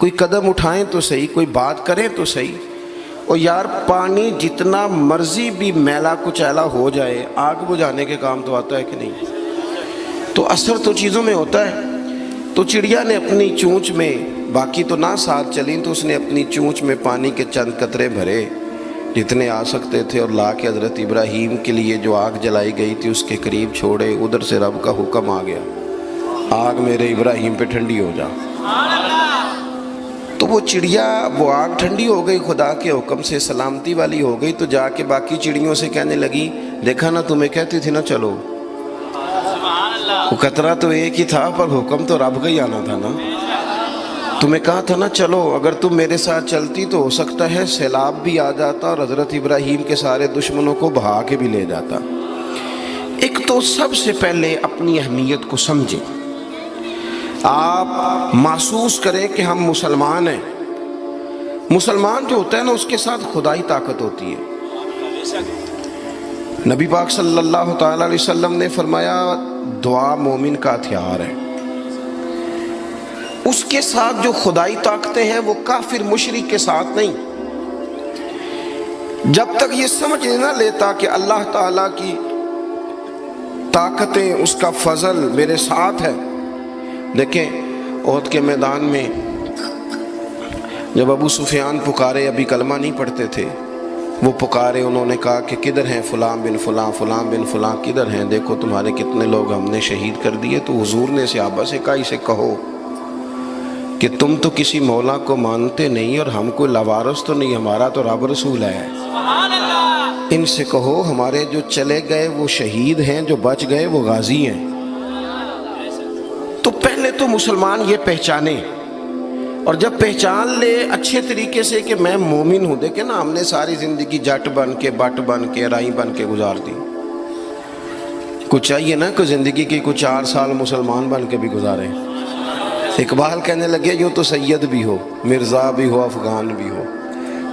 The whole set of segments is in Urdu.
کوئی قدم اٹھائیں تو صحیح، کوئی بات کریں تو صحیح۔ اور یار پانی جتنا مرضی بھی میلا کچیلا ہو جائے، آگ بجھانے کے کام تو آتا ہے کہ نہیں؟ تو اثر تو چیزوں میں ہوتا ہے۔ تو چڑیا نے اپنی چونچ میں، باقی تو نہ ساتھ چلیں، تو اس نے اپنی چونچ میں پانی کے چند قطرے بھرے جتنے آ سکتے تھے، اور لا کے حضرت ابراہیم کے لیے جو آگ جلائی گئی تھی اس کے قریب چھوڑے۔ ادھر سے رب کا حکم آ گیا، آگ میرے ابراہیم پہ ٹھنڈی ہو جا۔ تو وہ چڑیا، وہ آگ ٹھنڈی ہو گئی، خدا کے حکم سے سلامتی والی ہو گئی۔ تو جا کے باقی چڑیوں سے کہنے لگی، دیکھا نا تمہیں کہتی تھی نا چلو، وہ قطرہ تو ایک ہی تھا پر حکم تو رب کا ہی آنا تھا نا، تمہیں کہا تھا نا چلو، اگر تم میرے ساتھ چلتی تو ہو سکتا ہے سیلاب بھی آ جاتا اور حضرت ابراہیم کے سارے دشمنوں کو بہا کے بھی لے جاتا۔ ایک تو سب سے پہلے اپنی اہمیت کو سمجھیں، آپ محسوس کریں کہ ہم مسلمان ہیں۔ مسلمان جو ہوتا ہے نا، اس کے ساتھ خدائی طاقت ہوتی ہے۔ نبی پاک صلی اللہ تعالی علیہ وسلم نے فرمایا، دعا مومن کا ہتھیار ہے۔ اس کے ساتھ جو خدائی طاقتیں ہیں وہ کافر مشرک کے ساتھ نہیں۔ جب تک یہ سمجھ نہ لیتا کہ اللہ تعالیٰ کی طاقتیں، اس کا فضل میرے ساتھ ہے۔ دیکھیں احد کے میدان میں جب ابو سفیان پکارے، ابھی کلمہ نہیں پڑھتے تھے، وہ پکارے، انہوں نے کہا کہ کدھر ہیں فلاں بن فلاں، فلاں بن فلاں کدھر ہیں، دیکھو تمہارے کتنے لوگ ہم نے شہید کر دیے۔ تو حضور نے صحابہ سے کہا، اسے کہو کہ تم تو کسی مولا کو مانتے نہیں، اور ہم کوئی لوارث تو نہیں، ہمارا تو رب رسول ہے۔ ان سے کہو ہمارے جو چلے گئے وہ شہید ہیں، جو بچ گئے وہ غازی ہیں۔ تو پہلے تو مسلمان یہ پہچانے، اور جب پہچان لے اچھے طریقے سے کہ میں مومن ہوں۔ دیکھیں نا، ہم نے ساری زندگی جٹ بن کے، بٹ بن کے، رائی بن کے گزار دی۔ کچھ چاہیے نا کہ زندگی کی کچھ 4 سال مسلمان بن کے بھی گزارے۔ اقبال کہنے لگے، یوں تو سید بھی ہو، مرزا بھی ہو، افغان بھی ہو۔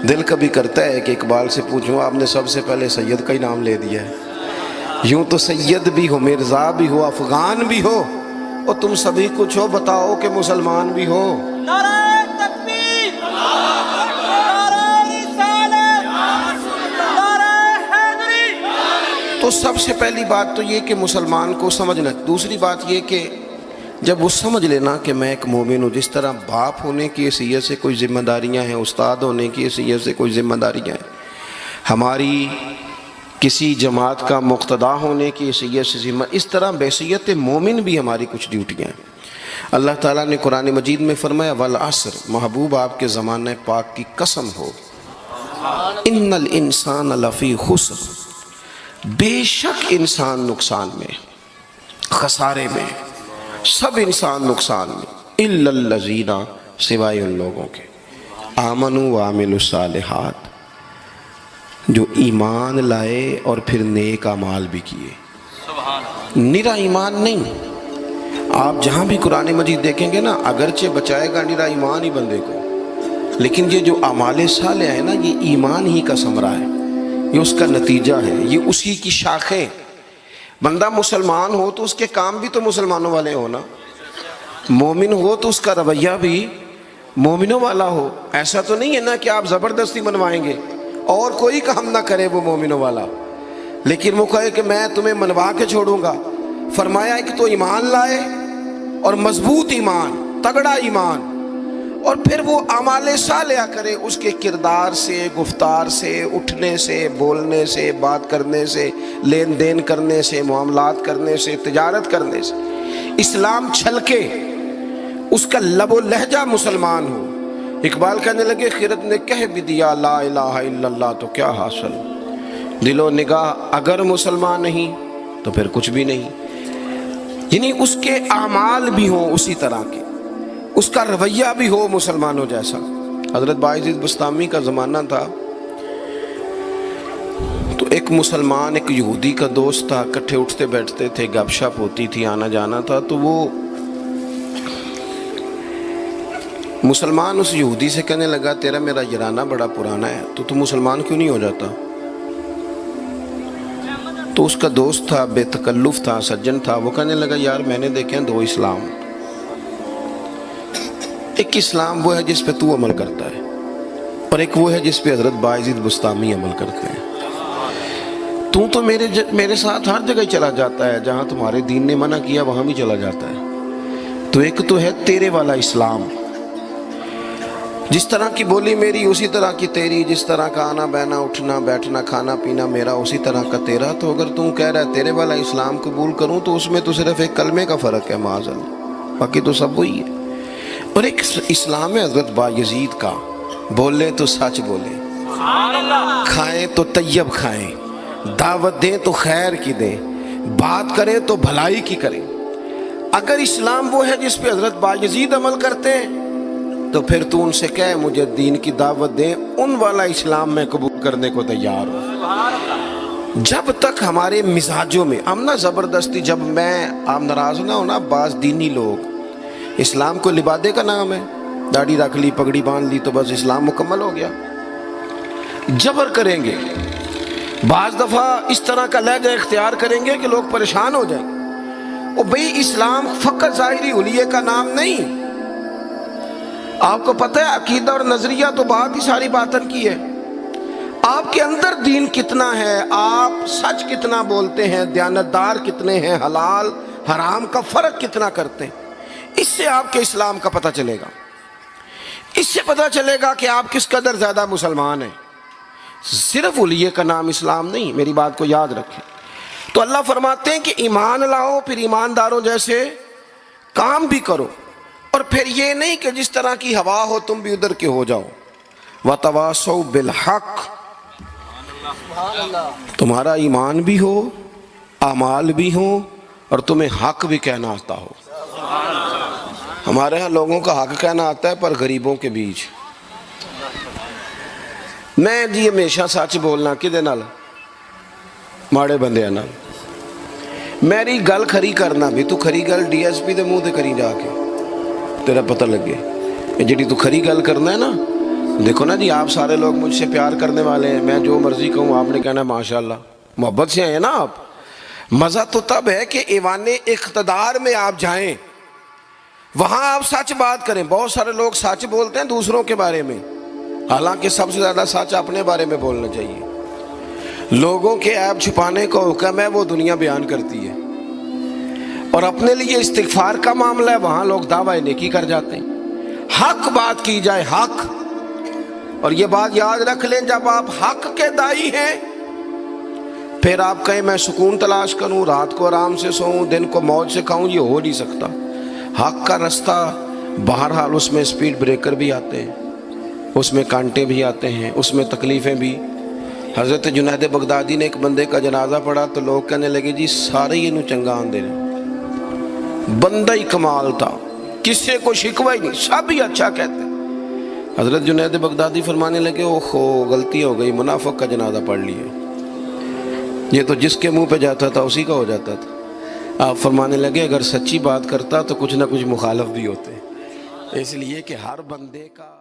دل کبھی کرتا ہے کہ اقبال سے پوچھوں، آپ نے سب سے پہلے سید کا ہی نام لے دیا ہے۔ یوں تو سید بھی ہو، مرزا بھی ہو، افغان بھی ہو، اور تم سبھی کچھ ہو، بتاؤ کہ مسلمان بھی ہو۔ نعرہ تکبیر، نعرہ رسالت، نعرہ حیدری۔ تو سب سے پہلی بات تو یہ کہ مسلمان کو سمجھنا۔ دوسری بات یہ کہ جب وہ سمجھ لینا کہ میں ایک مومن ہوں، جس طرح باپ ہونے کی حیثیت سے کوئی ذمہ داریاں ہیں، استاد ہونے کی حیثیت سے کوئی ذمہ داریاں ہیں، ہماری کسی جماعت کا مقتدا ہونے کی حیثیت سے ذمہ، اس طرح بحیثیت مومن بھی ہماری کچھ ڈیوٹیاں ہیں۔ اللہ تعالیٰ نے قرآن مجید میں فرمایا، والعصر، محبوب آپ کے زمانہ پاک کی قسم ہو، ان الانسان لفی خسر، بے شک انسان نقصان میں، خسارے میں، سب انسان نقصان میں، الا الذین، سوائے ان لوگوں کے، آمنوا وعملوا الصالحات، جو ایمان لائے اور پھر نیک اعمال بھی کیے۔ نرا ایمان نہیں، آپ جہاں بھی قرآن مجید دیکھیں گے نا، اگرچہ بچائے گا نرا ایمان ہی بندے کو، لیکن یہ جو اعمال صالح ہے نا، یہ ایمان ہی کا ثمرہ ہے، یہ اس کا نتیجہ ہے، یہ اسی کی شاخیں۔ بندہ مسلمان ہو تو اس کے کام بھی تو مسلمانوں والے ہو نا، مومن ہو تو اس کا رویہ بھی مومنوں والا ہو۔ ایسا تو نہیں ہے نا کہ آپ زبردستی منوائیں گے اور کوئی کام نہ کرے وہ مومنوں والا، لیکن وہ کہے کہ میں تمہیں منوا کے چھوڑوں گا۔ فرمایا ایک تو ایمان لائے، اور مضبوط ایمان، تگڑا ایمان، اور پھر وہ اعمال صالحہ کرے، اس کے کردار سے، گفتار سے، اٹھنے سے، بولنے سے، بات کرنے سے، لین دین کرنے سے، معاملات کرنے سے، تجارت کرنے سے، اسلام چھلکے، اس کا لب و لہجہ مسلمان ہو۔ اقبال کہنے لگے، خرد نے کہہ بھی دیا لا الہ الا اللہ تو کیا حاصل، دل و نگاہ اگر مسلمان نہیں تو پھر کچھ بھی نہیں۔ یعنی اس کے اعمال بھی ہوں اسی طرح کے، اس کا رویہ بھی ہو مسلمانوں جیسا۔ حضرت باعزید بستامی کا زمانہ تھا، تو ایک مسلمان ایک یہودی کا دوست تھا، کٹھے اٹھتے بیٹھتے تھے، گپ شپ ہوتی تھی، آنا جانا تھا۔ تو وہ مسلمان اس یہودی سے کہنے لگا، تیرا میرا یارانہ بڑا پرانا ہے، تو مسلمان کیوں نہیں ہو جاتا؟ تو اس کا دوست تھا، بے تکلف تھا، سجن تھا، وہ کہنے لگا، یار میں نے دیکھے ہیں 2 اسلام، ایک اسلام وہ ہے جس پہ تو عمل کرتا ہے، اور ایک وہ ہے جس پہ حضرت باعزید بستامی عمل کرتے ہیں۔ تو میرے ساتھ ہر جگہ چلا جاتا ہے، جہاں تمہارے دین نے منع کیا وہاں بھی چلا جاتا ہے۔ تو ایک تو ہے تیرے والا اسلام، جس طرح کی بولی میری اسی طرح کی تیری، جس طرح کا آنا بہنا اٹھنا بیٹھنا کھانا پینا میرا اسی طرح کا تیرا۔ تو اگر تم کہہ رہا ہے تیرے والا اسلام قبول کروں تو اس میں تو صرف ایک کلمے کا فرق ہے معاذ اللہ، باقی تو سب وہی ہے۔ اور ایک اسلام ہے حضرت بایزید کا، بولے تو سچ بولے، کھائیں تو طیب کھائیں، دعوت دیں تو خیر کی دیں، بات کریں تو بھلائی کی کریں۔ اگر اسلام وہ ہے جس پہ حضرت بایزید عمل کرتے ہیں تو پھر تو ان سے کہے مجھے دین کی دعوت دیں، ان والا اسلام میں قبول کرنے کو تیار ہوں۔ جب تک ہمارے مزاجوں میں ہم نہ زبردستی، جب آپ ناراض نہ ہونا، بعض دینی لوگ اسلام کو لبادے کا نام ہے، داڑھی رکھ لی پگڑی باندھ لی تو بس اسلام مکمل ہو گیا، جبر کریں گے، بعض دفعہ اس طرح کا لہجہ اختیار کریں گے کہ لوگ پریشان ہو جائیں۔ اور بھئی اسلام فقط ظاہری حلیے کا نام نہیں، آپ کو پتہ ہے عقیدہ اور نظریہ تو بات ہی ساری باطن کی ہے، آپ کے اندر دین کتنا ہے، آپ سچ کتنا بولتے ہیں، دیانتدار کتنے ہیں، حلال حرام کا فرق کتنا کرتے ہیں، اس سے آپ کے اسلام کا پتہ چلے گا۔ اس سے پتہ چلے گا کہ آپ کس قدر زیادہ مسلمان ہیں۔ صرف حلیے کا نام اسلام نہیں، میری بات کو یاد رکھیں۔ تو اللہ فرماتے ہیں کہ ایمان لاؤ، پھر ایمانداروں جیسے کام بھی کرو، اور پھر یہ نہیں کہ جس طرح کی ہوا ہو تم بھی ادھر کے ہو جاؤ۔ وَتَوَاصَوْا بِالْحَقِّ، تمہارا ایمان بھی ہو، اعمال بھی ہوں، اور تمہیں حق بھی کہنا آتا ہو۔ ہمارے ہاں لوگوں کا حق کہنا آتا ہے پر غریبوں کے بیچ۔ میں جی ہمیشہ سچ بولنا کدے نال؟ ماڑے بندے نال۔ میری گل کھری کرنا بھی، تو کھری گل ڈی ایس پی دے منہ تے کری جا کے، تیرا پتہ لگے یہ جڑی تو کھری گل کرنا ہے نا۔ دیکھو نا جی، آپ سارے لوگ مجھ سے پیار کرنے والے ہیں، میں جو مرضی کہوں آپ نے کہنا ہے ماشاءاللہ، محبت سے ہیں نا آپ۔ مزہ تو تب ہے کہ ایوان اقتدار میں آپ جائیں، وہاں آپ سچ بات کریں۔ بہت سارے لوگ سچ بولتے ہیں دوسروں کے بارے میں، حالانکہ سب سے زیادہ سچ اپنے بارے میں بولنا چاہیے۔ لوگوں کے عیب چھپانے کا حکم ہے وہ دنیا بیان کرتی ہے، اور اپنے لیے استغفار کا معاملہ ہے وہاں لوگ دعویٰ نیکی کر جاتے ہیں۔ حق بات کی جائے، حق، اور یہ بات یاد رکھ لیں، جب آپ حق کے دائی ہیں پھر آپ کہیں میں سکون تلاش کروں، رات کو آرام سے سوؤں، دن کو موج سے کھاؤں، یہ ہو نہیں سکتا۔ حق کا رستہ بہرحال اس میں سپیڈ بریکر بھی آتے ہیں، اس میں کانٹے بھی آتے ہیں، اس میں تکلیفیں بھی۔ حضرت جنید بغدادی نے ایک بندے کا جنازہ پڑھا تو لوگ کہنے لگے جی سارے ہی انہوں چنگا آندے رہے، بندہ ہی کمال تھا، کسی کو شکوہ ہی نہیں، سب ہی اچھا کہتے۔ حضرت جنید بغدادی فرمانے لگے اوہو غلطی ہو گئی، منافق کا جنازہ پڑھ لیے، یہ تو جس کے منہ پہ جاتا تھا اسی کا ہو جاتا تھا۔ آپ فرمانے لگے اگر سچی بات کرتا تو کچھ نہ کچھ مخالف بھی ہوتے، اس لیے کہ ہر بندے کا